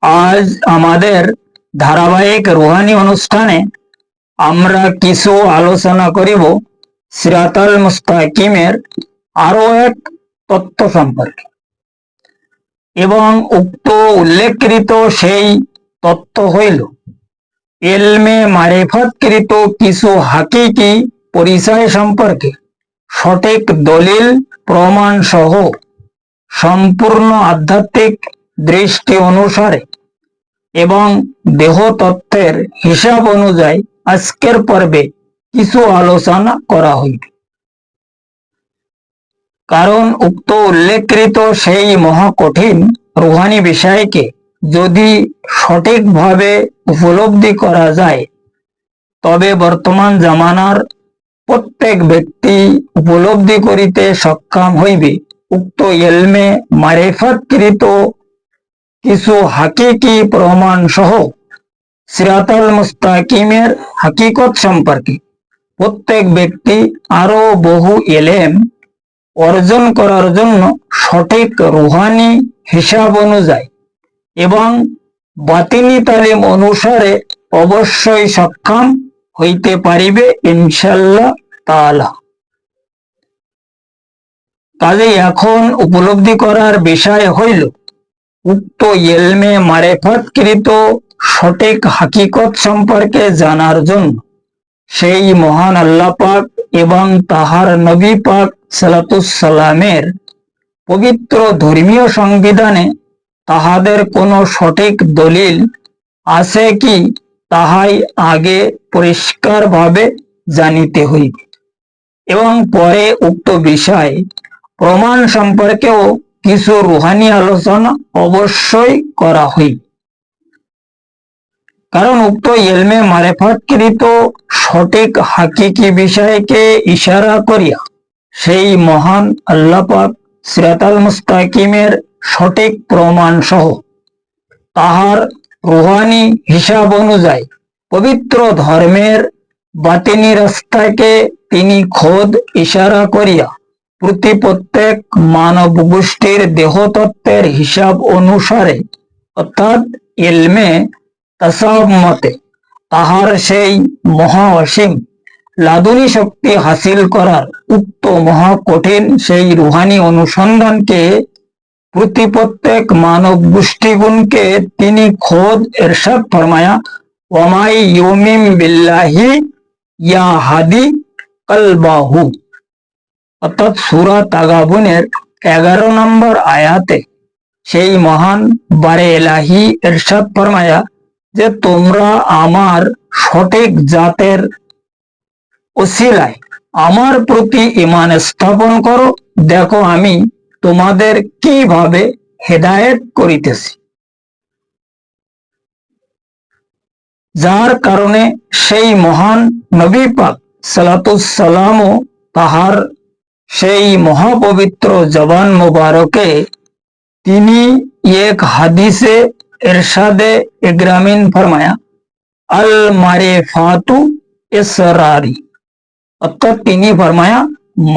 আজ আমাদের ধারাবাহিক রুহানি অনুষ্ঠানে আমরা কিছু আলোচনা করিব সিরাতাল মুস্তাকিমের আরো এক তত্ত্ব সম্পর্কে এবং উক্ত উল্লেখকৃত সেই তত্ত্ব হইল ইলমে মারিফাতকৃত কিছু হাকিকি পরিচয় সম্পর্কে সঠিক দলিল প্রমাণ সহ সম্পূর্ণ আধ্যাত্মিক দৃষ্টি অনুসারে এবং দেহতত্ত্বের হিসাব অনুযায়ী আজকের পর্বে কিছু আলোচনা করা হইবে। কারণ উক্ত উল্লেখকৃত সেই মহাকঠিন রুহানি বিষয়কে যদি সঠিকভাবে উপলব্ধি করা যায় তবে বর্তমান জামানার প্রত্যেক ব্যক্তি উপলব্ধি করিতে সক্ষম হইবে উক্ত ইলমে মারিফাতকৃত কিছু হাকিকি প্রমাণ সহ সিরাতাল মুস্তাকিমের হাকিকত সম্পর্কে। প্রত্যেক ব্যক্তি আরো বহু ইলম অর্জন করার জন্য সঠিক রুহানি হিসাব অনুযায়ী এবং বাতিনি তালিম অনুসারে অবশ্যই সক্ষম হইতে পারিবে ইনশাআল্লাহ তাআলা। কাজেই এখন উপলব্ধি করার বিষয় হইল উক্ত ইলমে মারিফাতকৃত সঠিক হাকিকত সম্পর্কে জানার জন্য সেই মহান আল্লাহ পাক এবং তাহার নবী পাক সালাতুস সালামের পবিত্র ধর্মীয় সংবিধানে তাহাদের কোনো সঠিক দলিল আছে কি তাহাই আগে পরিষ্কারভাবে জানিতে হইবে এবং পরে উক্ত বিষয় প্রমাণ সম্পর্কেও কিছু রুহানি আলোচনা অবশ্যই করা হইবে। কারণ উক্ত ইলমে মারিফাতকৃত সঠিক হাকিকি বিষয়কে ইশারা করিয়া সেই মহান আল্লাহ পাক সিরাতাল মুস্তাকিমের সঠিক প্রমাণ সহ তাহার রুহানি হিসাব অনুযায়ী পবিত্র ধর্মের বাতিনি রাস্তাকে তিনি খোদ ইশারা করিয়া প্রত্যেক মানব গোষ্ঠীর দেহতত্ত্বের হিসাব অনুসারে অর্থাৎ ইলমে তাসাউফ মতে তাহার সেই মহা অসীম লাদুনী শক্তি হাসিল করার উক্ত মহা কঠিন সেই রুহানি অনুসন্ধানকে প্রত্যেক মানব গোষ্ঠীগুণকে তিনি খোদ ইরশাদ ফরমায়া ওয়ামাই ইউমিন বিল্লাহি ইয়া হাদি কলবাহু অর্থাৎ সূরা তাগাবুনের 11 নম্বর আয়াতে সেই মহান বারে ইলাহি ইরশাদ ফরমায়া যে তোমরা আমার সঠিক জাতের ওসিলায় আমার প্রতি ঈমান স্থাপন করো, দেখো আমি তোমাদের কিভাবে হেদায়েত করিতেছি। যার কারণে সেই মহান নবী পাক সালাতুস সালামও তাহার সেই মহাপবিত্র জবান মুবারকে তিনি এক হাদিসে ইরশাদে ইকরামিন ফরমায়া আল মারিফাতু ইসরারি অর্থাৎ তিনি ফরমায়া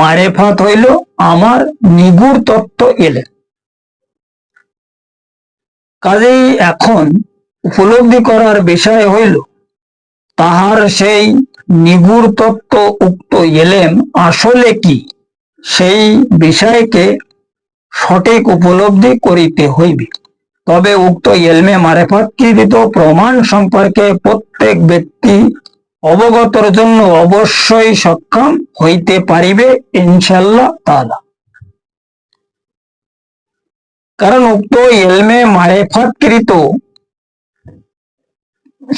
মারিফাত হইল আমার নিগুড় তত্ত্ব ইলম। কাজেই এখন উপলব্ধি করার বিষয় হইল তাহার সেই নিগুড় তত্ত্ব উক্ত ইলম আসলে কি সেই বিষয়কে সঠিক উপলব্ধি করিতে হইবে। তবে উক্ত ইলমে মারিফাতকৃত প্রমাণ সম্পর্কে প্রত্যেক ব্যক্তি অবগতর জন্য অবশ্যই সক্ষম হইতে পারিবে ইনশাআল্লাহ তাআলা। কারণ উক্ত ইলমে মারিফাতকৃত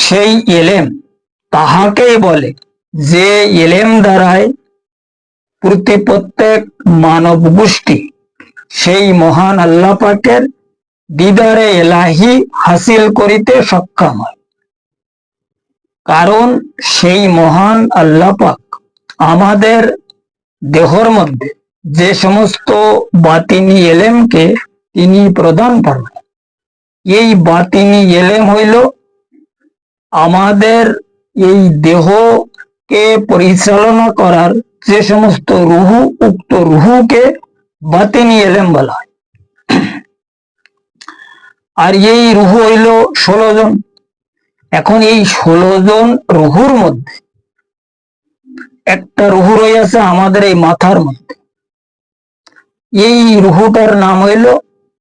সেই ইলম তাহাকেই বলে যে ইলম দ্বারাই প্রত্যেক মানব গোষ্ঠী সেই মহান আল্লাহ পাকের দিদারে ইলাহি হাসিল করিতে সক্ষম হয়। কারণ সেই মহান আল্লাহ পাক আমাদের দেহর মধ্যে যে সমস্ত বাতিনি ইলমকে তিনি প্রদান করেন, এই বাতিনি ইলম হইল আমাদের এই দেহকে পরিচালনা করার যে সমস্ত রুহু, উক্ত রুহুকে বাতিনি ইলম বলা হয়। আর এই রুহু হইল 16 জন। এখন এই 16 জন রুহুর মধ্যে একটা রুহু রয়েছে আমাদের এই মাথার মধ্যে। এই রুহুটার নাম হইল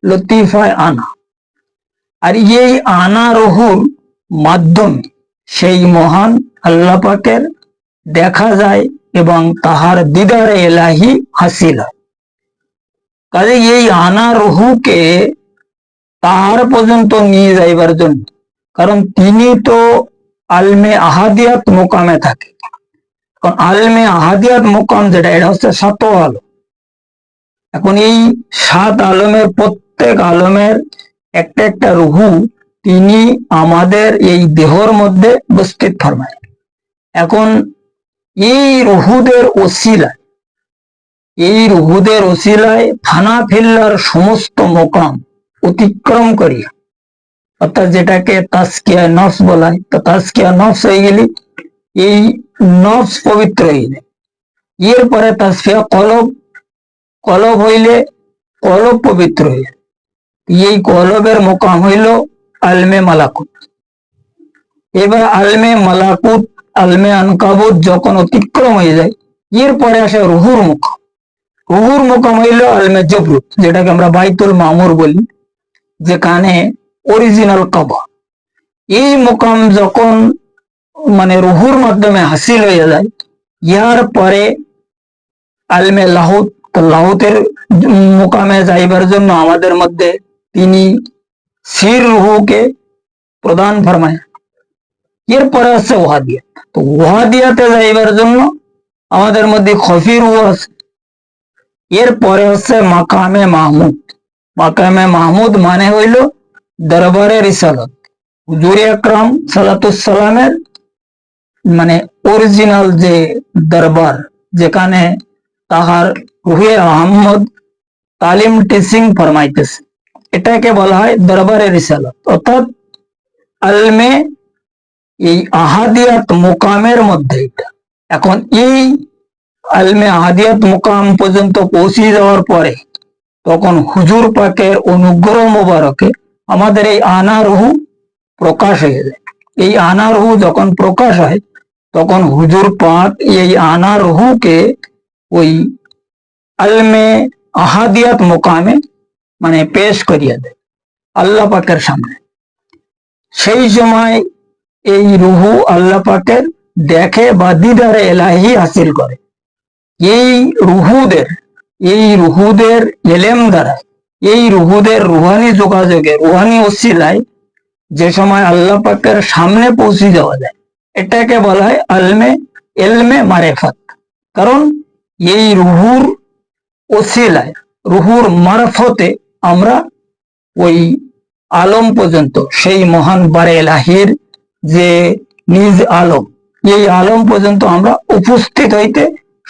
লতিফায় আনা। আর এই আনা রুহুর মাধ্যমে সেই মহান আল্লাহ পাকের দেখা যায় এবং তাহার দিদারে এলাহি হাসিল হয়। কাজে এই আনা রুহুকে তাহার পর্যন্ত নিয়ে যাইবার জন্য, কারণ তিনি তো আলমে আহাদিয়াত মোকামে থাকে। কারণ আলমে আহাদিয়াত মোকাম যেটা, এটা হচ্ছে 7 আলম। এখন এই 7 আলমের প্রত্যেক আলমের একটা একটা রুহু তিনি আমাদের এই দেহর মধ্যে উপস্থিত ফরমায়। এখন এই রুহুদের ওসিলায় ফানা ফিল্লার সমস্ত মোকাম অতিক্রম করিয়া, অর্থাৎ যেটাকে তাজকিয়া নফস বলা হয়, তো তাজকিয়া নফস হয়ে গেলি এই নফস পবিত্র হইলে, এরপরে তাজকিয়া কলব হইলে কলব পবিত্র হইলে, এই কলবের মোকাম হইল আলমে মালাকুত। এবার আলমে মালাকুত, আলমে আনকাবুত যখন অতিক্রম হয়ে যায়, এরপরে আসে রুহুর মোকাম। রুহুর মোকাম হইল আলমে জবরুত, যেটাকে আমরা বাইতুল মামুর বলি, যেখানে অরিজিনাল কাবা। এই মোকাম যখন মানে রুহুর মাধ্যমে হাসিল হয়ে যায়, ইয়ার পরে আলমে লাহুত, লাহুতের মোকামে যাইবার জন্য আমাদের মধ্যে তিনি সির রুহুকে প্রদান ফরমায়। এরপরে আছে ওয়াহাদিয়া, তো ওয়াহাদিয়াতে যাইবার জন্য আমাদের মধ্যে খফি রুহু আছে। এরপরে হচ্ছে মাকামে মাহমুদ। মাকামে মাহমুদ মানে হইল দরবারে রিসালত, হুজুর আকরাম সালাতুসালামের মানে অরিজিনাল যে দরবার, যেখানে তাহার রুহে আহমদ তালিম টিচিং ফরমাইতেছে, এটাকে বলা হয় দরবারে রিসালত, অর্থাৎ আলমে এই আহাদিয়াত মোকামের মধ্যে এটা। এখন এই আলমে আহাদিয়াত মোকাম পর্যন্ত পৌঁছে যাওয়ার পরে তখন হুজুর পাকের অনুগ্রহ মোবারকে আমাদের এই আনা রুহু প্রকাশ হয়ে যায়। এই আনা রুহু যখন প্রকাশ হয়, তখন হুজুর পাক এই আনা রুহুকে ওই আলমে আহাদিয়াত মোকামে মানে পেশ করিয়া দেয় আল্লাহ পাকের সামনে। সেই সময় এই রুহু আল্লাহ পাকের দেখে বা দিদারে এলাহি হাসিল করে। এই রুহুদের এলেম দ্বারা, এই রুহুদের রুহানি যোগাযোগে, রুহানি ওসিলায় যে সময় আল্লাহ পাকের সামনে পৌঁছে যাওয়া যায়, এটাকে বলা হয় এলমে মারেফাত। কারণ এই রুহুর ওসিলায়, রুহুর মারফতে আমরা ওই আলম পর্যন্ত, সেই মহান বারে এলাহির যে নিজ আলম, এই আলম পর্যন্ত আমরা উপস্থিত হইতে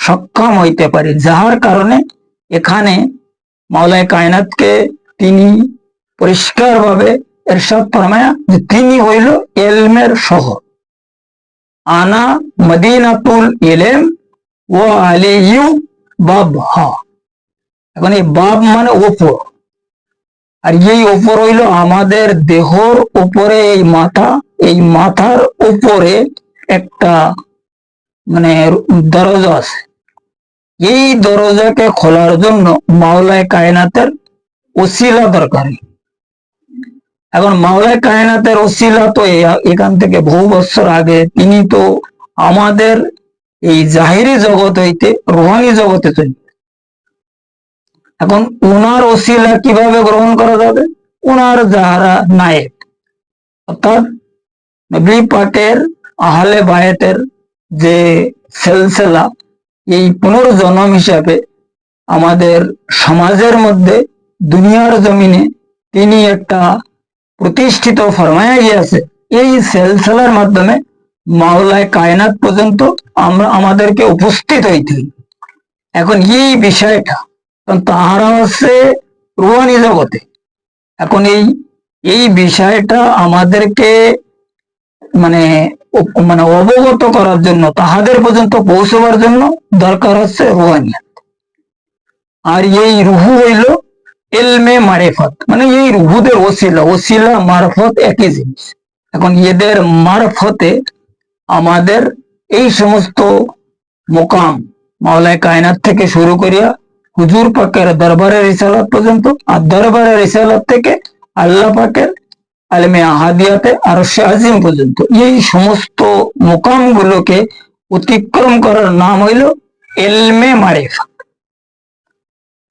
সক্ষম হইতে পারি, যাহার কারণে এখানে মাওলায়ে কায়নাতকে তিনি পরিষ্কারভাবে ইরশাদ ফরমায়া যে তিনি হইল এলমের শহর। আনা মদিনাতুল ইলম ওয়া আলিয়ু বাবহা। এখন এই বাব মানে ওপর, আর এই ওপর হইল আমাদের দেহর উপরে এই মাথা, এই মাথার উপরে একটা মানে দরজা আছে। এই দরজাকে খোলার জন্য মাওলায়ে কায়নাতের ওসিলা দরকারি। এখন মাওলায়ে কায়নাতের ওসিলা তো এখান থেকে বহু বছর আগে তিনি তো আমাদের এই জাহিরি জগৎ হইতে রুহানি জগতে চলে। এখন উনার ওসিলা কিভাবে গ্রহণ করা যাবে? উনার যাহারা নায়েক, অর্থাৎ নবী পাকের আহলে বায়াতের যে সিলসিলা, এই পুনর্জন্ম হিসাবে আমাদের সমাজের মধ্যে দুনিয়ার জমিনে তিনি একটা প্রতিষ্ঠিত ফরমায়া গিয়েছে। এই সিলসিলার মাধ্যমে মাওলায়ে কায়নাত পর্যন্ত আমাদেরকে উপস্থিত হইতে। এখন এই বিষয়টা, তাহারা হচ্ছে রুহানি জগতে। এখন এই বিষয়টা আমাদেরকে মানে মানে অবগত করার জন্য, তাহাদের পর্যন্ত পৌঁছবার জন্য দরকার হচ্ছে রুহানিয়াত। আর এই রুহু হইল এলমে মারেফত, মানে এই রুহুদের ওসিলা, ওসিলা মারফত একই জিনিস। এখন এদের মারফতে আমাদের এই সমস্ত মোকাম মাওলায় কায়নাত থেকে শুরু করিয়া হুজুর পাকের দরবারের রিসালাত পর্যন্ত, আর দরবারের রিসালাত থেকে আল্লাহ পাকের আলমে আহাদিয়াতে আরশে আজিম পর্যন্ত, এই সমস্ত মোকাম গুলোকে অতিক্রম করার নাম হইল এলমে মারিফাত।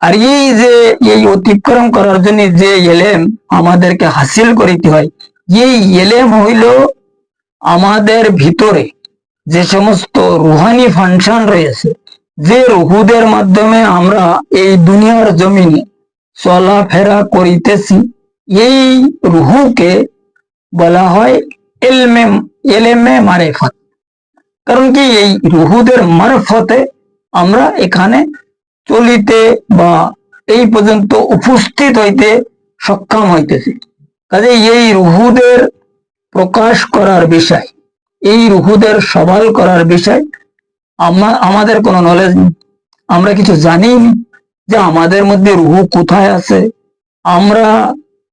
আর এই যে এই অতিক্রম করার জন্য যে এলেম আমাদেরকে হাসিল করিতে হয়, এই এলেম হইল আমাদের ভিতরে যে সমস্ত রুহানি ফাংশন রয়েছে, যে রুহুদের মাধ্যমে আমরা এই দুনিয়ার জমিনে চলাফেরা করিতেছি, এই রুহুকে বলা হয় এলেমে মারেফত। কারণ কি এই রুহুদের মারফতে আমরা এখানে চলিতে বা এই পর্যন্ত উপস্থিত হইতে সক্ষম হইতেছি। কাজে এই রুহুদের প্রকাশ করার বিষয়, এই রুহুদের সবাল করার বিষয় আমাদের কোনো নলেজ নেই, আমরা কিছু জানি যে আমাদের মধ্যে রুহু কোথায় আছে, আমরা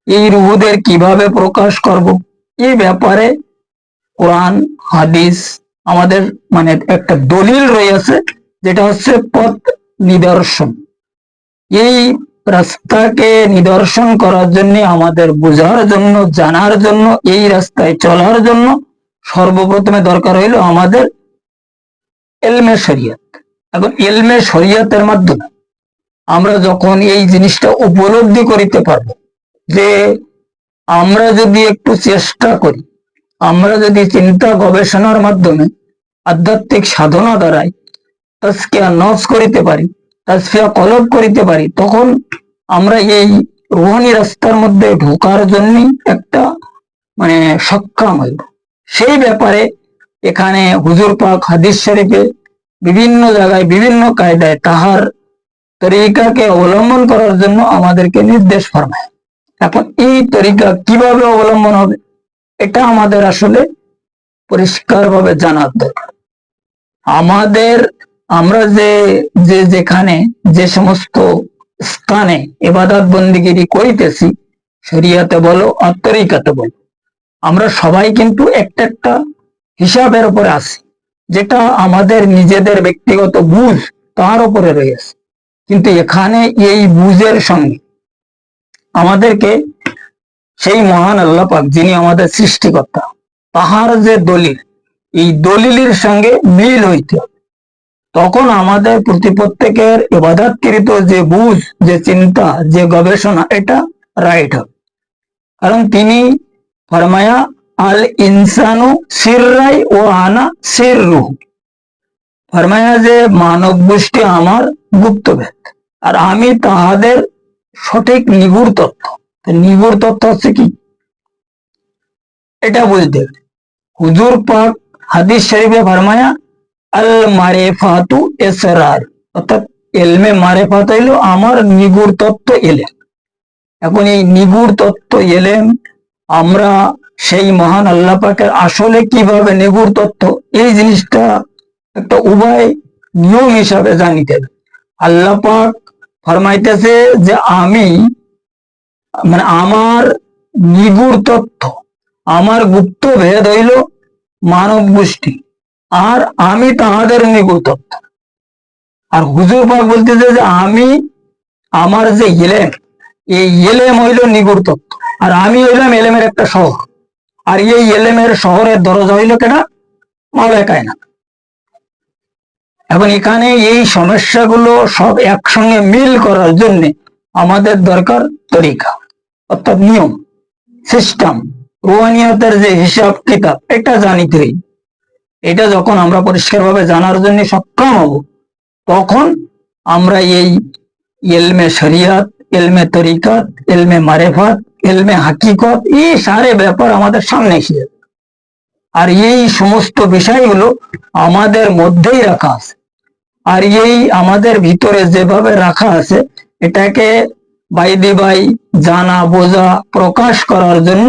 এই রুহুদের কিভাবে প্রকাশ করব, এই ব্যাপারে কোরআন হাদিস আমাদের মানে একটা দলিল রয়েছে, যেটা হচ্ছে পথ নিদর্শন। এই রাস্তাকে নিদর্শন করার জন্য, আমাদের বোঝার জন্য, জানার জন্য, এই রাস্তায় চলার জন্য সর্বপ্রথমে দরকার হইল আমাদের এলমে শরিয়ত। এখন এলমে শরিয়তের মাধ্যমে আমরা যখন এই জিনিসটা উপলব্ধি করিতে পারব যে আমরা যদি একটু চেষ্টা করি, আমরা যদি চিন্তা গবেষণার মাধ্যমে আধ্যাত্মিক সাধনা দ্বারাই তাজকিয়া নফস করিতে পারি, তাজফিয়া কলব করিতে পারি, তখন আমরা এই রুহানি রাস্তার মধ্যে ঢোকার জন্য একটা মানে সক্ষম হইব। সেই ব্যাপারে এখানে হুজুর পাক হাদিস শরীফে বিভিন্ন জায়গায় বিভিন্ন কায়দায় তাহার তরিকাকে অবলম্বন করার জন্য আমাদেরকে নির্দেশ ফরমায়। এখন এই তরিকা কিভাবে অবলম্বন হবে, এটা আমাদের আসলে পরিষ্কারভাবে জানার দরকার। আমরা যেখানে যে সমস্ত স্থানে ইবাদত বন্দিগিরি করিতেছি, শরিয়াতে বলো আর তরিকাতে বলো, আমরা সবাই কিন্তু একটা একটা হিসাবের উপরে আছি, যেটা আমাদের নিজেদের ব্যক্তিগত বুঝ তার উপরে রয়েছে। কিন্তু এখানে এই বুঝের সঙ্গে আমাদেরকে সেই মহান আল্লাহ পাক, যিনি আমাদের সৃষ্টিকর্তা, তাহার যে দলিল, এই দলিলের সঙ্গে মিল হইতে হবে। তখন আমাদের প্রত্যেকের ইবাদতকৃত যে বুঝ, যে চিন্তা, যে গবেষণা, এটা রাইট হবে। কারণ তিনি ফরমায়া আল ইনসানু সিররাই ও আনা সিররুহু, ফরমায়া যে মানব গোষ্ঠী আমার গুপ্তভেদ, আর আমি তাহাদের সঠিক নিগুড় তথ্য। নিগুড় তথ্য হচ্ছে কি, এটা বুঝতে হবে। হুজুর পাক হাদিস শরীফে ফরমায়া আল মারেফাতু এসরার, অর্থাৎ এলমে মারেফাত হইল আমার নিগুড় তত্ত্ব এলেম। এখন এই নিগুড় তত্ত্ব এলেম আমরা সেই মহান আল্লাহ পাকের আসলে কিভাবে নিগুড় তত্ত্ব, এই জিনিসটা একটা উভয় নিয়ম হিসাবে জানিতে হবে। আল্লাহ পাক ফরমাইতেছে যে আমি মানে আমার নিগুড় তথ্য, আমার গুপ্ত ভেদ হইল মানব গোষ্ঠী, আর আমি তাহাদের নিগুড় তথ্য। আর হুজুর পাক বলতেছে যে আমি আমার যে এলেম, এই এলেম হইল নিগুড় তথ্য, আর আমি হইলাম এলেমের একটা শহর, আর এই এলেমের শহরের দরজা হইল কেনা, মাওলায় কায়নাত। এখন এখানে এই সমস্যাগুলো সব একসঙ্গে মিল করার জন্য আমাদের দরকার তরিকা, অর্থাৎ নিয়ম, সিস্টেম, রুহানিয়াতের যে হিসাব কিতাব, এটা জানিতেই। এটা যখন আমরা পরিষ্কারভাবে জানার জন্য সক্ষম হব, তখন আমরা এই এলমে শরিয়াত, এলমে তরিকাত, এলমে মারেফাত, এলমে হাকিকত, এই সারে ব্যাপার আমাদের সামনে এসে যাবে। আর এই সমস্ত বিষয়গুলো আমাদের মধ্যেই রাখা আছে, আর এই আমাদের ভিতরে যেভাবে রাখা আছে, এটাকে বাইদি বাই জানা, বোঝা, প্রকাশ করার জন্য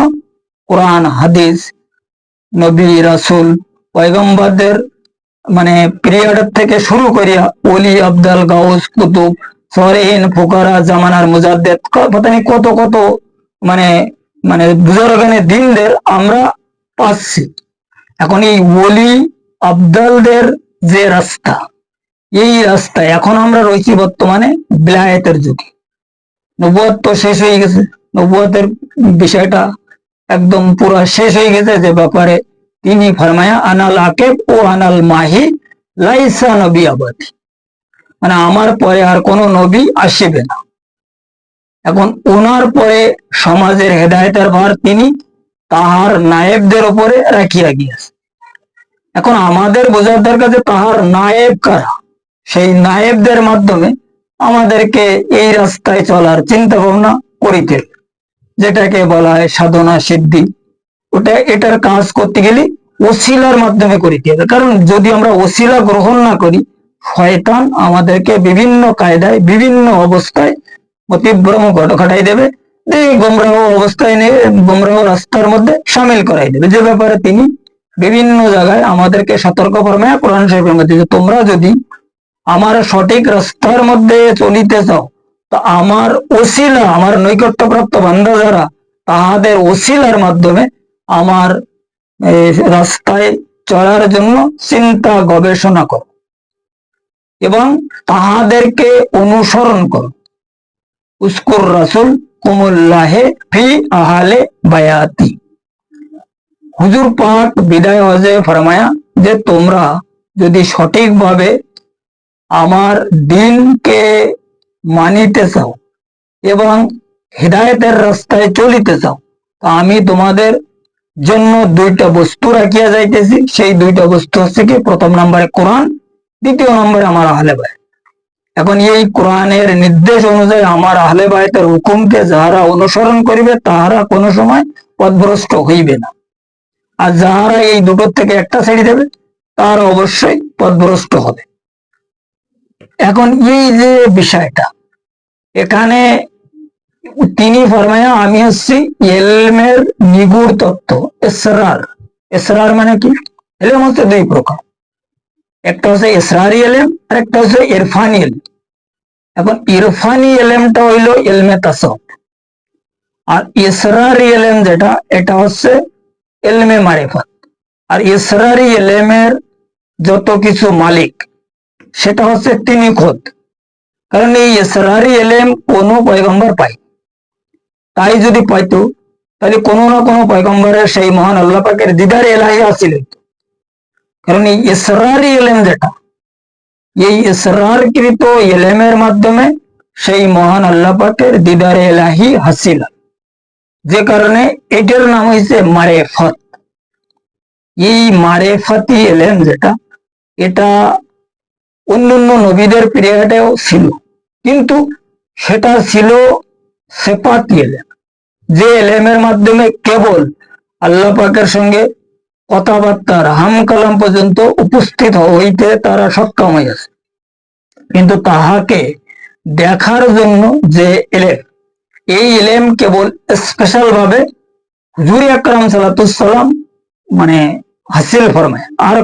কোরআন হাদিস, নবী রাসূল, পয়গম্বরদের মানে পিরিয়ড থেকে শুরু করিয়া ওলি আবদাল গাউস কুতুব শহরেহীন ফুকারা জামানার মুজাদ্দেদ পতা নেই কত কত মানে মানে বুজুর্গানে দিনদের আমরা পাচ্ছি। এখন এই ওলি আবদালদের যে রাস্তা, এই রাস্তায় এখন আমরা রয়েছি বর্তমানে বিলায়েতের যুগে। নবুয়ত তো শেষ হয়ে গেছে, নবুয়তের বিষয়টা একদম পুরো শেষ হয়ে গেছে, যে ব্যাপারে তিনি ফরমায়া আনাল আকেব ও আনাল মাহি লাইসা নবী আবাদি, মানে আমার পরে আর কোন নবী আসবে না। এখন ওনার পরে সমাজের হেদায়েতের ভার তিনি তাহার নায়েবদের উপরে রাখিয়া গিয়েছে। এখন আমাদের বোঝার দরকার যে তাহার নায়েব কারা, সেই নায়েবদের মাধ্যমে আমাদেরকে এই রাস্তায় চলার চিন্তা ভাবনা করিতে, যেটাকে বলা হয় সাধনা সিদ্ধি। এটার কাজ করতে গেলে ওসিলার মাধ্যমে করিতে হবে, কারণ যদি আমরা ওসিলা গ্রহণ না করি, শয়তান আমাদেরকে বিভিন্ন কায়দায় বিভিন্ন অবস্থায় অতিভ্রম ঘটাই দেবে, যে গোমরাহ অবস্থায় নিয়ে গোমরাহ রাস্তার মধ্যে সামিল করাই দেবে, যে ব্যাপারে তিনি বিভিন্ন জায়গায় আমাদেরকে সতর্ক ফরমায়া কোরআন শরীফের মধ্যে, যে তোমরা যদি আমার সঠিক রাস্তার মধ্যে চলিতে চাও, তো আমার ওসিলা, আমার নৈকট্যপ্রাপ্ত বান্দা যারা, তাহাদের ওসিলার মাধ্যমে আমার রাস্তায় চলার জন্য চিন্তা গবেষণা করো এবং তাহাদেরকে অনুসরণ করো। উস্কুর রাসুল কুমুল্লাহে ফি আহালে বায়াতি। হুজুর পাক বিদায় হজে ফরমায়া যে তোমরা যদি সঠিকভাবে আমার দিনকে মানিতে চাও এবং হিদায়তের রাস্তায় চলিতে চাও, তা আমি তোমাদের জন্য দুইটা বস্তু রাখিয়া যাইতেছি। সেই দুইটা বস্তু হচ্ছে কি, প্রথম নম্বরে কোরআন, দ্বিতীয় নম্বরে আমার আহলে বায়ত। এখন এই কোরআনের নির্দেশ অনুযায়ী আমার আহলে বায়তের হুকুমকে যাহারা অনুসরণ করিবে, তাহারা কোনো সময় পথভ্রষ্ট হইবে না, আর যাহারা এই দুটোর থেকে একটা ছেড়ে দেবে, তারা অবশ্যই পথভ্রষ্ট হবে। এখন এই যে বিষয়টা, এখানে তিনি ফরমায়া আমি হচ্ছি এলমের নিগুড় তত্ত্ব, ইসরার। ইসরার মানে কি? এলম হচ্ছে দুই প্রকার, একটা হচ্ছে ইসরারি এলেম আর একটা হচ্ছে ইরফানি এলেম। এখন ইরফানি এলেমটা হইল এলমে তাসাউফ, আর ইসরারি এলেম যেটা, এটা হচ্ছে এলমে মারিফাত। আর ইসরারি এলেমের যত কিছু মালিক, সেটা হচ্ছে তিনি খোদ। কারণ এই ইসরারি এলেম কোন পয়গম্বর পায়, তাই যদি পাইতো তাহলে কোনো না কোনো পয়গম্বরের সেই মহান আল্লাহ পাকের দিদার এলাহি হাসিল হইত। কারণ এই ইসরারি এলেম যেটা, এই ইসরারকৃত এলেমের মাধ্যমে সেই মহান আল্লাহ পাকের দিদার এলাহি হাসিল, যে কারণে এটার নাম হয়েছে মারেফত। এই মারেফতি এলেম যেটা, এটা অন্যান্য নবীদের পিরিয়ডেও ছিল, কিন্তু সেটা ছিল সেপাতি এলেম, যে এলেমের মাধ্যমে কেবল আল্লাহ পাকের সঙ্গে কথাবার্তার হাম কালাম পর্যন্ত উপস্থিত হইতে তারা সক্ষম হয়েছে। কিন্তু তাহাকে দেখার জন্য যে এলেম, এই এলেম কেবল স্পেশাল ভাবে হুজুর আকরাম সাল্লাল্লাহু মানে হাসিল ফরমায়, আর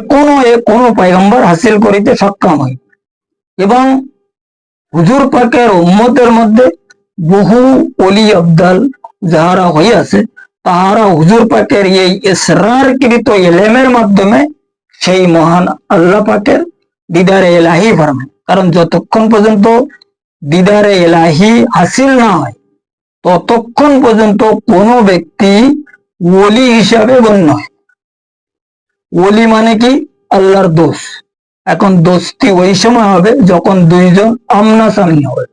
কোন পয়গম্বর হাসিল করিতে সক্ষম হয়। এবং হুজুর পাকের উম্মতের মধ্যে বহু ওলি আবদাল যাহারা হইয়াছে, তাহারা হুজুর পাকের এই ইসরারকৃত এলেমের মাধ্যমে সেই মহান আল্লাহ পাকের দিদারে এলাহি ফরমায়। কারণ যতক্ষণ পর্যন্ত দিদারে এলাহি হাসিল না হয়, ততক্ষণ পর্যন্ত কোনো ব্যক্তি ওলি হিসাবে গণ্য হয়। ওলি মানে কি? আল্লাহর দোষ। এখন দোস্তি ওই সময় হবে যখন দুইজন আমনাসামনি হবে,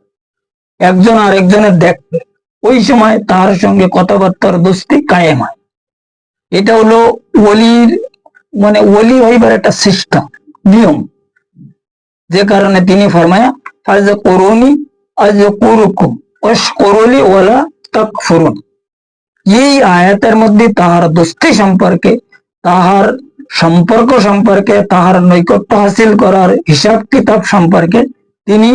একজন আরেকজনের দেখবে, ওই সময় তার সঙ্গে কথাবার্তার দোস্তি কায়েম হয়। এটা হলো ওলির মানে ওলি হইবার একটা সিস্টেম, নিয়ম, যে কারণে তিনি ফরমায়া আজ করুনি আজ কুরুকুম ওয়াশকুরুলি ওয়ালা তাকফুরুন। এই আয়াতের মধ্যে তাহার দোস্তি সম্পর্কে, তাহার সম্পর্ক সম্পর্কে, তাহার নৈকট্য হাসিল করার হিসাব কিতাব সম্পর্কে তিনি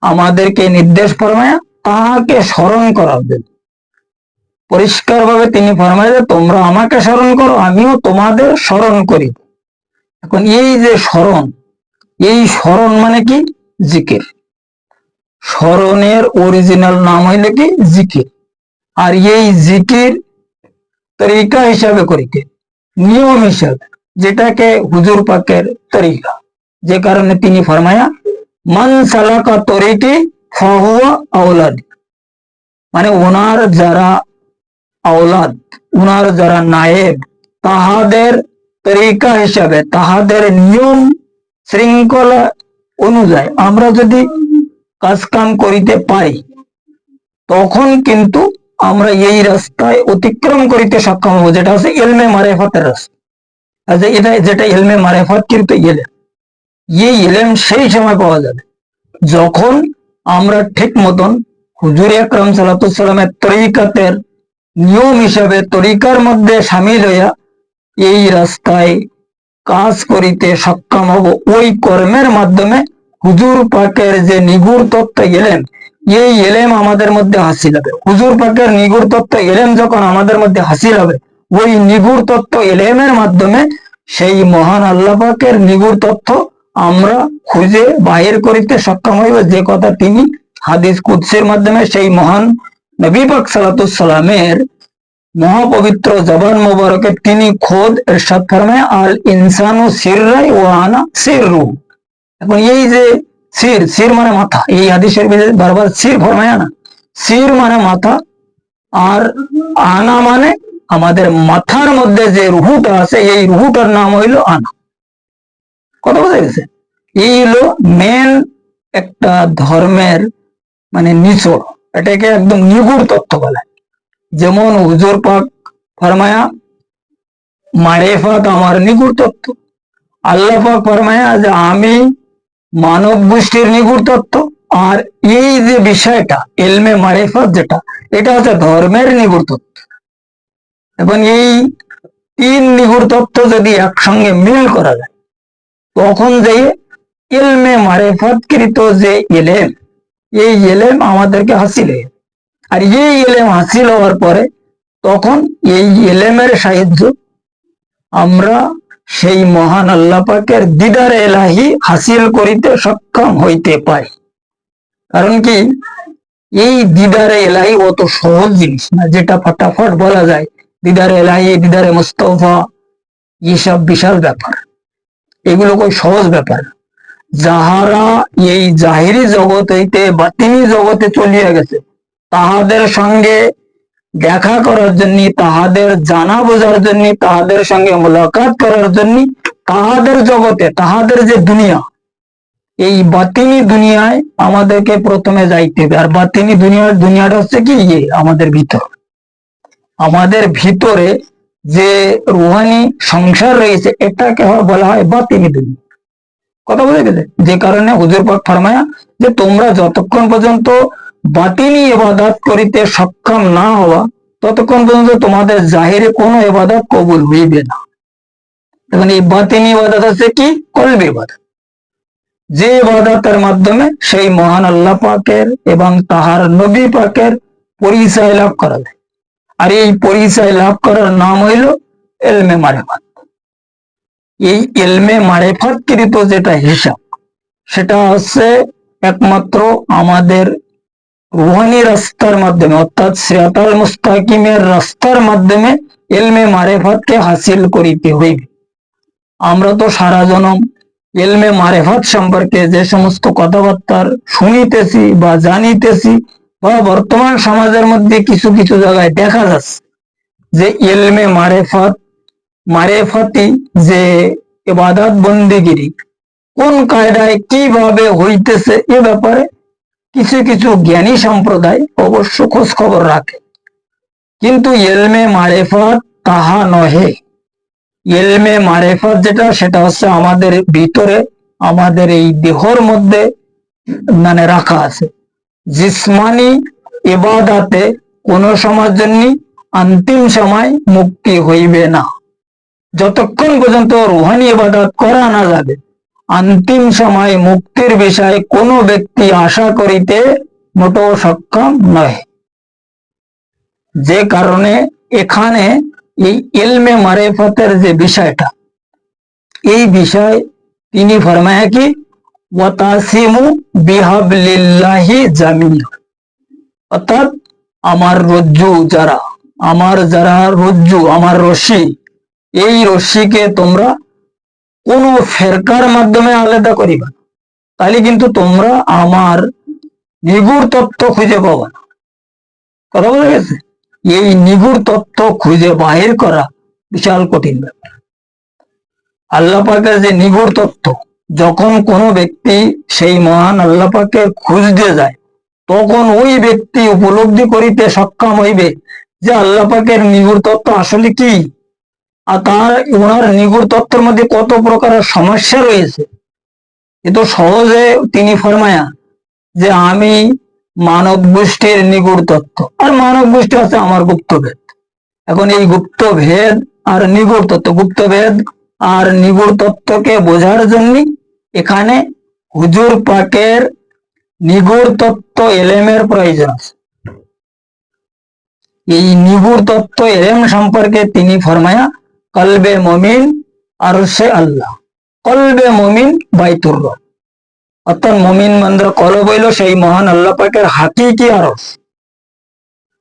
আমাদেরকে নির্দেশ ফরমায়া তাহাকে স্মরণ করার জন্য। পরিষ্কার ভাবে তিনি ফরমায় যে তোমরা আমাকে স্মরণ করো, আমিও তোমাদের স্মরণ করি। এখন এই যে স্মরণ, এই স্মরণ মানে কি? জিকির। স্মরণের অরিজিনাল নাম হইলে কি জিকির। আর এই জিকির তরিকা হিসাবে করিতে, নিয়ম হিসাবে, যেটাকে হুজুর পাকের তরিকা, যে কারণে তিনি ফরমায়া মান সালাকা তরিকি ফাহুয়া আওলাদ, মানে ওনার যারা আওলাদ, ওনার যারা নায়েব, তাহাদের তরিকা হিসাবে, তাহাদের নিয়ম শৃঙ্খলা অনুযায়ী আমরা যদি কাজ কাম করিতে পারি, তখন কিন্তু আমরা এই রাস্তায় অতিক্রম করিতে সক্ষম হবো, যেটা হচ্ছে ইলমে মারিফাতের রাস্তা। আচ্ছা, এটা যেটা ইলমে মারিফাত, কিন্তু ইলম, এই ইলম সেই সময় পাওয়া যাবে যখন আমরা ঠিক মতন হুজুর আকরাম সাল্লাল্লাহু আলাইহি সাল্লামের তরিকাতের নিয়ম হিসাবে তরিকার মধ্যে সামিল হইয়া এই রাস্তায় কাজ করিতে সক্ষম হব। ওই কর্মের মাধ্যমে হুজুর পাকের যে নিগুড় তত্ত্ব ইলম, এই ইলম আমাদের মধ্যে হাসিল হবে। হুজুর পাকের নিগুড় তত্ত্ব ইলম যখন আমাদের মধ্যে হাসিল হবে, ওই নিগুড় তত্ত্ব ইলমের মাধ্যমে সেই মহান আল্লাহ পাকের নিগুড় তথ্য আমরা খুঁজে বাহির করিতে সক্ষম হইব, যে কথা তিনি হাদিস কুদসির মাধ্যমে সেই মহান নবী পাক সাল্লাল্লাহু আলাইহি সাল্লামের মহাপবিত্র জবান মোবারকে তিনি খোদ ইরশাদ ফরমায় আল ইনসানু সিররাই ওয়া আনা সিররু। এখন এই যে সির, সির মানে মাথা, এই হাদিসের বারবার সির ফরমায় না, সির মানে মাথা, আর আনা মানে আমাদের মাথার মধ্যে যে রুহুটা আছে, এই রুহুটার নাম হইল আনা। কথা বোঝা গেছে? এই হলো মেন একটা ধর্মের মানে নিচড়, এটাকে একদম নিগুড় তথ্য বলে। যেমন হুজুর পাক ফরমায়া মারিফাত আমার নিগুড় তত্ত্ব, আল্লাহ পাক ফরমায়া যে আমি মানব গোষ্ঠীর নিগুড় তত্ত্ব, আর এই যে বিষয়টা ইলমে মারিফাত যেটা, এটা হচ্ছে ধর্মের নিগুড় তত্ত্ব। এবং এই তিন নিগুড় তত্ত্ব যদি একসঙ্গে মিল করা যায়, তখন যে ইলমে মারিফাতকৃত যে ইলম, এই ইলম আমাদেরকে হাসিল হয়। আর এই ইলম হাসিল হওয়ার পরে তখন এই ইলমের সাহায্য আমরা সেই মহান আল্লাহ পাকের দিদার এলাহি হাসিল করিতে সক্ষম হইতে পারি। কারণ কি, এই দিদারে এলাহি অত সহজ জিনিস না, যেটা ফটাফট বলা যায় দিদারে এলাহি, দিদারে মুস্তফা, এইসব বিশাল ব্যাপার, এগুলো কোন সহজ ব্যাপার। যাহারা এই জাহিরি জগৎ হইতে বাতিনি জগতে চলিয়া গেছে, তাহাদের সঙ্গে দেখা করার জন্য, তাহাদের জানা বোঝার জন্য, তাহাদের সঙ্গে মোলাকাত করার জন্য, তাহাদের জগতে, তাহাদের যে দুনিয়া, এই বাতিনি দুনিয়ায় আমাদেরকে প্রথমে যাইতে হবে। আর বাতিনি দুনিয়াটা হচ্ছে কি, আমাদের ভিতর, আমাদের ভিতরে যে রুহানি সংসার রয়েছে, এটাকে বলা হয় বাতিনি দুনিয়া। কথা বুঝে গেছে? যে কারণে হুজুর পাক ফরমায়া যে তোমরা যতক্ষণ পর্যন্ত বাতিনি ইবাদত করিতে সক্ষম না হওয়া, ততক্ষণ পর্যন্ত তোমাদের জাহিরে কোনো ইবাদত কবুল হইবে না। এখন এই বাতিনি ইবাদত হচ্ছে কি, কলবি ইবাদত, যে ইবাদতের মাধ্যমে সেই মহান আল্লাহ পাকের এবং তাহার নবী পাকের পরিচয় লাভ করা যায়। আর এই পরিচয় লাভ করার নাম হইল ইলমে মারিফাত। এই ইলমে মারিফাতকৃত যেটা হিসাব, সেটা হচ্ছে একমাত্র আমাদের রুহানি রাস্তার মাধ্যমে, অর্থাৎ সিরাতাল মুস্তাকিমের রাস্তার মাধ্যমে ইলমে মারিফাতকে হাসিল করিতে হইবে। আমরা তো সারা জনম ইলমে মারিফাত সম্পর্কে যে সমস্ত কথাবার্তা শুনিতেছি বা জানিতেছি, বা বর্তমান সমাজের মধ্যে কিছু কিছু জায়গায় দেখা যাচ্ছে যে ইলমে মারিফাতি যে ইবাদত বন্দেগিরি কোন কায়দায় কিভাবে হইতেছে, এ ব্যাপারে কিছু কিছু জ্ঞানী সম্প্রদায় অবশ্য খোঁজ খবর রাখে, কিন্তু ইলমে মারিফাত তাহা নহে। ইলমে মারিফাত যেটা, সেটা হচ্ছে আমাদের ভিতরে, আমাদের এই দেহর মধ্যে মানে রাখা আছে। জিসমানি ইবাদতে কোন সময়ের জন্য অন্তিম সময় মুক্তি হইবে না। যতক্ষণ পর্যন্ত রুহানি ইবাদত করা না যাবে, অন্তিম সময় মুক্তির বিষয়ে কোনো ব্যক্তি আশা করিতে মোটেও সক্ষম নয়। যে কারণে এখানে এই ইলমে মারিফাতের যে বিষয়টা, এই বিষয় তিনি ফরমায়া কি ওয়াতাসিমু বিহাবলিল্লাহি জামিয়া, অর্থাৎ আমার রজ্জু যারা, আমার রশ্মি, এই রশ্মিকে তোমরা কোন ফেরকার মাধ্যমে আলাদা করিবা, তাহলে কিন্তু তোমরা আমার নিগুড় তত্ত্ব খুঁজে পাবা না। কথা বলে গেছে? এই নিগুড় তত্ত্ব খুঁজে বাহির করা বিশাল কঠিন ব্যাপার। আল্লাহ পাকের যে নিগুড় তত্ত্ব, যখন কোনো ব্যক্তি সেই মহান আল্লাহ পাকের খোঁজ দিয়ে যায়, তখন ওই ব্যক্তি উপলব্ধি করিতে সক্ষম হইবে যে আল্লাহ পাকের নিগুড় তত্ত্ব আসলে কি, আর তার ওনার নিগুড় তত্ত্বের মধ্যে কত প্রকারের সমস্যা রয়েছে। এ তো সহজে তিনি ফরমায়া যে আমি মানব গোষ্ঠীর নিগুড় তত্ত্ব, আর মানব গোষ্ঠী আছে আমার গুপ্তভেদ। এখন এই গুপ্তভেদ আর নিগুড় তত্ত্ব, গুপ্তভেদ আর নিগুড় তত্ত্বকে বোঝার জন্য এখানে হুজুর পাকের নিগুড় তত্ত্ব এলেমের প্রয়োজন আছে। এই নিগুড় তত্ত্ব এলেম সম্পর্কে তিনি ফরমায়া কলবে মুমিন আরশে আল্লাহ, কলবে মুমিন বাইতুর রব, অর্থাৎ মুমিন মন্দ্র কলব হইল সেই মহান আল্লাহ পাকের হাকিকি আরশ,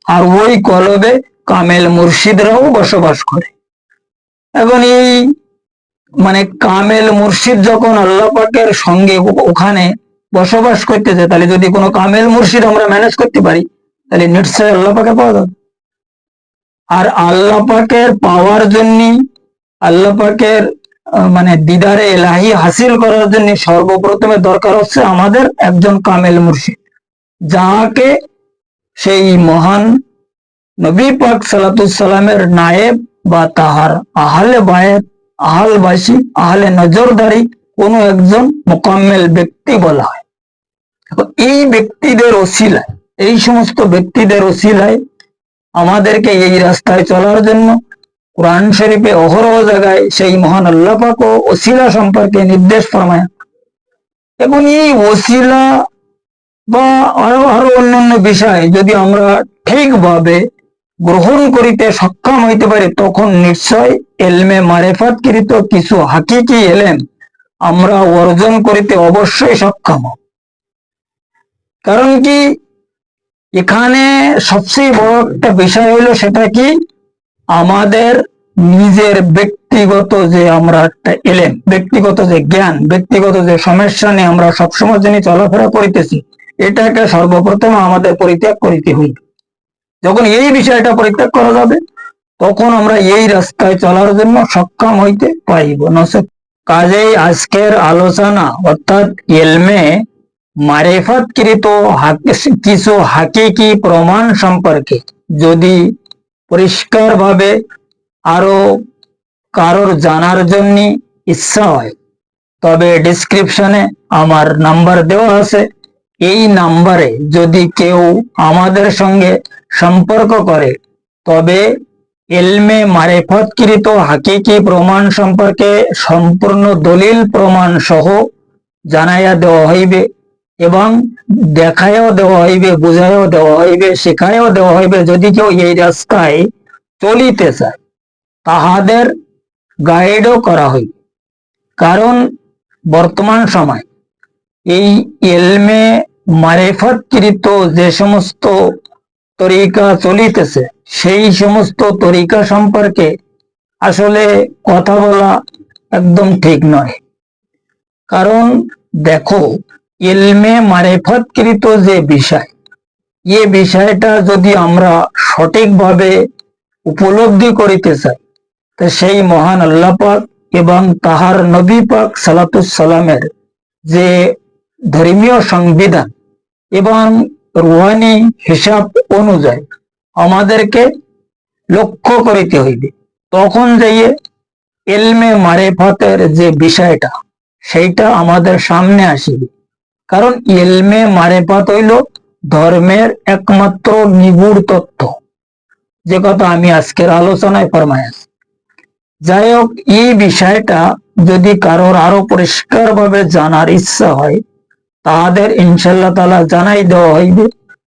আর ওই কলবে কামেল মুর্শিদরাও বসবাস করে। এখন এই কামেল মুর্শিদ যখন আল্লাহ পাকের সঙ্গে ওখানে বসবাস করতেছে, তাহলে যদি কোনো কামেল মুর্শিদ আমরা ম্যানেজ করতে পারি, তাহলে নিশ্চয় আল্লাহ পাকে পাওয়া যাবে। আর আল্লাহ পাকের পাওয়ার জন্য, আল্লাহ পাকের দিদারে এলাহি হাসিল করার জন্য সর্বপ্রথমে দরকার হচ্ছে আমাদের একজন কামেল মুর্শিদ, যাকে সেই মহান নবী পাক সাল্লাল্লাহু সাল্লামের নায়েব বা তাহার আহলে বায়াত, আহলবাসী, আহলে নজরদারি কোনো একজন মোকাম্মেল ব্যক্তি বলা হয়। এই ব্যক্তিদের ওসিলায়, এই সমস্ত ব্যক্তিদের ওসিলায় আমাদেরকে এই রাস্তায় চলার জন্য কোরআন শরীফে অহরহ জায়গায় সেই মহান আল্লাহ পাক ও ওসিলা সম্পর্কে নির্দেশ ফরমায়। এবং এই ওসিলা বা আরো অন্যান্য বিষয় যদি আমরা ঠিকভাবে গ্রহণ করিতে সক্ষম হইতে পারি, তখন নিশ্চয় এলমে মারেফাতকৃত কিছু হাকিকি এলেম আমরা অর্জন করিতে অবশ্যই সক্ষম। কারণ কি, এখানে সবচেয়ে বড় একটা বিষয় হইল সেটা কি, আমাদের নিজের ব্যক্তিগত যে আমরা একটা এলেম, ব্যক্তিগত যে জ্ঞান, ব্যক্তিগত যে সমস্যা নিয়ে আমরা সবসময় যিনি চলাফেরা করিতেছি, এটাকে সর্বপ্রথম আমাদের পরিত্যাগ করিতে হইবে। যখন এই বিষয়টা পরিত্যাগ করা যাবে, তখন আমরা এই রাস্তায় চলার জন্য সক্ষম হইতে পারিব। কাজেই আজকের আলোচনা অর্থাৎ এলমে মারেফাতকৃত কিছু হাকিকি প্রমাণ সম্পর্কে যদি পরিষ্কার ভাবে আরো কারোর জানার জন্য ইচ্ছা হয়, তবে ডেসক্রিপশনে আমার নাম্বার দেওয়া আছে। এই নাম্বারে যদি কেউ আমাদের সঙ্গে সম্পর্ক করে, তবে এলমে মারেফাতকৃত হাকিকি প্রমাণ সম্পর্কে সম্পূর্ণ দলিল প্রমাণ সহ জানাইয়া দেওয়া হইবে এবং দেখায়ও দেওয়া হইবে, বুঝাইও দেওয়া হইবে, শেখায়ও দেওয়া হইবে। যদি কেউ এই রাস্তায় চলিতে চায়, তাহাদের গাইডও করা হইবে। কারণ বর্তমান সময় এই এলমে মারেফাতকৃত যে সমস্ত তরিকা চলিতেছে, সেই সমস্ত তরিকা সম্পর্কে আসলে কথা বলা একদম ঠিক নয়। কারণ দেখো, ইলমে মারেফাতকৃত যে বিষয়, এ বিষয়টা যদি আমরা সঠিকভাবে উপলব্ধি করিতে চাই, তো সেই মহান আল্লাহ পাক এবং তাহার নবী পাক সাল্লাল্লাহু সাল্লামের যে ধর্মীয় সংবিধান এবং রুহানি হিসাব অনুযায়ী আমাদেরকে লক্ষ্য করিতে হইবে। তখন যাইয়ে ইলমে মারেফাতের যে বিষয়টা, সেইটা আমাদের সামনে আসিবে। কারণ ইলমে মারেফাত হইল ধর্মের একমাত্র নিগুড় তত্ত্ব, যে কথা আমি আজকের আলোচনায় ফরমাইছি। যাই হোক, এই বিষয়টা যদি কারোর আরো পরিষ্কার ভাবে জানার ইচ্ছা হয়, তাহাদের ইনশাআল্লাহ তাআলা জানাই দেওয়া হইবে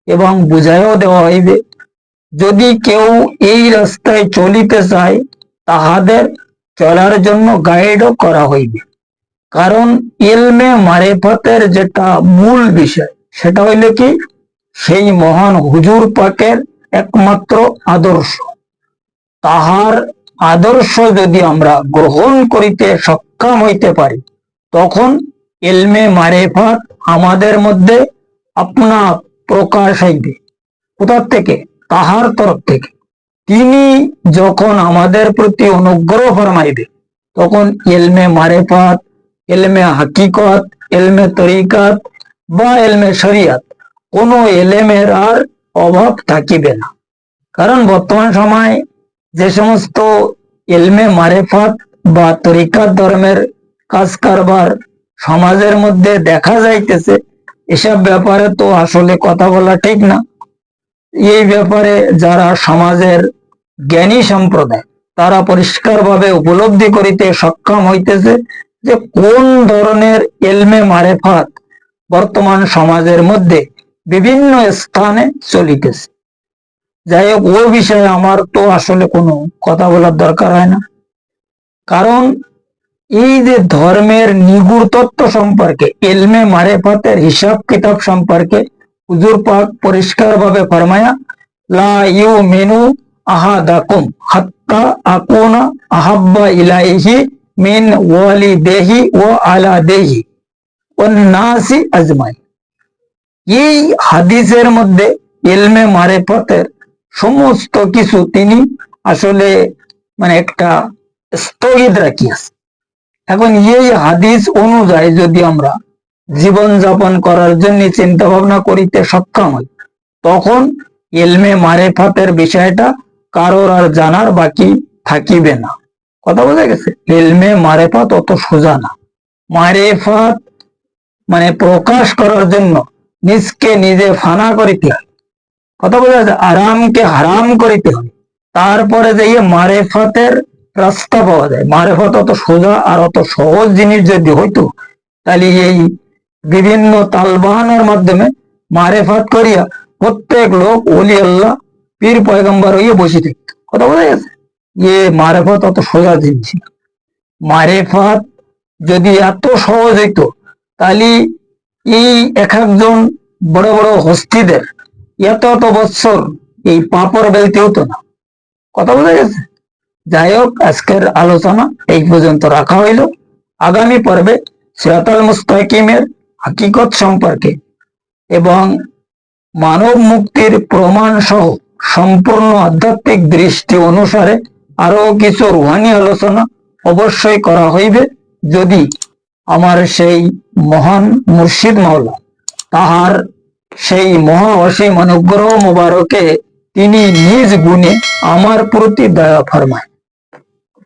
এবং বুঝাইও দেওয়া হইবে। যদি কেউ এই রাস্তায় চলিতে চায়, তাহাদের চলার জন্য গাইডও করা হইবে। কারণ ইলমে মারিফাতের যেটা মূল বিষয় সেটা হইল কি, সেই মহান হুজুর পাকের একমাত্র আদর্শ। তাহার আদর্শ যদি আমরা গ্রহণ করিতে সক্ষম হইতে পারি, তখন ইলমে মারিফাত আমাদের মধ্যে আপনা প্রকাশ হইবে। কোথার থেকে? তাহার তরফ থেকে। তিনি যখন আমাদের প্রতি অনুগ্রহ ফরমাইবে, তখন ইলমে মারিফাত, ইলমে হাকিকত, ইলমে তরিকাত বা ইলমে শরিয়ত, কোনো ইলমের আর অভাব থাকিবে না। কারণ বর্তমান সময় যে সমস্ত ইলমে মারিফাত বা তরিকাত ধর্মের কাজ কারবার সমাজের মধ্যে দেখা যাইতেছে, এসব ব্যাপারে তো আসলে কথা বলা ঠিক না। এই ব্যাপারে যারা সমাজের জ্ঞানী সম্প্রদায়, তারা পরিষ্কারভাবে উপলব্ধি করিতে সক্ষম হইতেছে যে কোন ধরনের ইলমে মারিফাত বর্তমান সমাজের মধ্যে বিভিন্ন স্থানে চলিতেছে। যাই হোক, ও বিষয়ে আমার তো আসলে কোনো কথা বলার দরকার হয় না। কারণ এই যে ধর্মের নিগুড় তত্ত্ব সম্পর্কে, ইলমে মারিফাতের হিসাব কিতাব সম্পর্কে হুজুর পাক পরিষ্কারভাবে ফরমায়া, লা ইউমিনু আহাদাকুম হাত্তা আকুনা আহাব্বা ইলাইহি মিন ওয়ালিদিহি ওয়া আলাদিহি ওয়ান নাসি আজমাইন। এই হাদিসের মধ্যে ইলমে মারিফাতের সমস্ত কিছু তিনি আসলে একটা স্থগিত রাখিয়াছে। এখন এই হাদিস অনুযায়ী যদি আমরা জীবন যাপন করার জন্য চিন্তা ভাবনা করিতে সক্ষম হই, তখন ইলমে মারিফাতের বিষয়টা কারোর আর জানার বাকি থাকিবে না। কথা বোঝা গেছে? ইলমে মারিফাত অত সোজা না। মারিফাত প্রকাশ করার জন্য নিজকে নিজে ফানা করিতে হয়। কথা বোঝা যায়? আরামকে হারাম করিতে হয়, তারপরে যাইয়ে মারিফাতের রাস্তা পাওয়া যায়। মারিফাত অত সোজা আর অত সহজ জিনিস যদি হইতো, তাহলে এই বিভিন্ন তালবাহানের মাধ্যমে মারিফাত করিয়া প্রত্যেক লোক ওলি আল্লাহ পীর পয়গম্বর হইয়া বসে থাকত। কথা বোঝা গেছে? মারিফাত অত সোজা জিনিস না। মারিফাত যদি এত সহজ হইতো, তাহলে এই এক একজন বড় বড় হস্তিদের এত বৎসর এই পাপড় বেলতে হতো না। কথা বোঝা গেছে? যাই হোক, আজকের আলোচনা এই পর্যন্ত রাখা হইল। আগামী পর্বে সিরাতাল মুস্তাকিমের হাকিকত সম্পর্কে এবং মানব মুক্তির প্রমাণ সহ সম্পূর্ণ আধ্যাত্মিক দৃষ্টি অনুসারে আরো কিছু রুহানি আলোচনা অবশ্যই করা হইবে, যদি আমার সেই মহান মুর্শিদ মাওলা তাহার সেই মহা অসীম অনুগ্রহ মোবারকে তিনি নিজ গুণে আমার প্রতি দয়া ফরমায়।